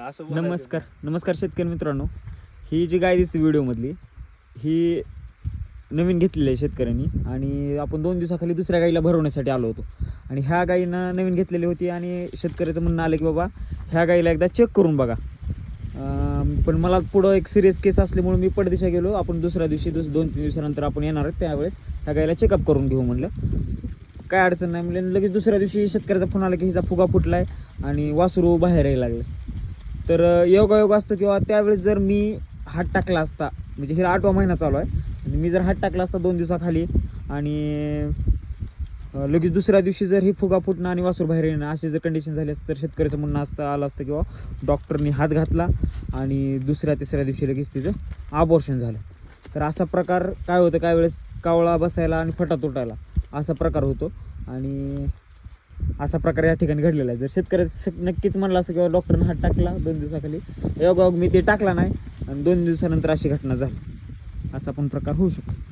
असं बोलायचं. नमस्कार शेतकरी मित्रांनो. ही जी गाय दिसते व्हिडिओमधली ही नवीन घेतलेली आहे शेतकऱ्यांनी आणि आपण 2 दिवसाखाली दुसऱ्या गाईला भरवण्यासाठी आलो होतो. आणि ह्या गाईनं नवीन घेतलेली होती आणि शेतकऱ्याचं म्हणणं आलं की बाबा ह्या गाईला एकदा चेक करून बघा. पण मला पुढं एक सिरियस केस असल्यामुळे मी पडदिशा गेलो. आपण दुसऱ्या दिवशी 2-3 दिवसानंतर आपण येणार आहे, त्यावेळेस ह्या गाईला चेकअप करून घेऊ म्हणलं. काय अडचण नाही म्हणजे लगेच दुसऱ्या दिवशी शेतकऱ्याचा फोन आला की हिचा फुगा फुटला आहे आणि वासरू बाहेर यायला लागलं. तर योगायोग असतो किंवा त्यावेळेस जर मी हात टाकला असता, म्हणजे हे 8वा महिना चालू आहे आणि मी जर हात टाकला असता 2 दिवसाखाली आणि लगेच दुसऱ्या दिवशी जर ही फुगा फुटणं आणि वासरू बाहेर येणं अशी जर कंडिशन झाली असतं तर शेतकऱ्याचं म्हणणं आलं असतं किंवा डॉक्टरनी हात घातला आणि दुसऱ्या-तिसऱ्या दिवशी लगेच तिचं अबॉर्शन झालं. तर असा प्रकार काय होतं, काय वेळेस कावळा बसायला आणि फटा तुटायला असा प्रकार होतो आणि असा प्रकार या ठिकाणी घडलेला आहे. जर शेतकऱ्याचं नक्कीच म्हणलं असतं किंवा डॉक्टरने हात टाकला 2 दिवसाखाली, योगायोग मी ते टाकला नाही आणि 2 दिवसानंतर अशी घटना झाली, असा पण प्रकार होऊ शकतो.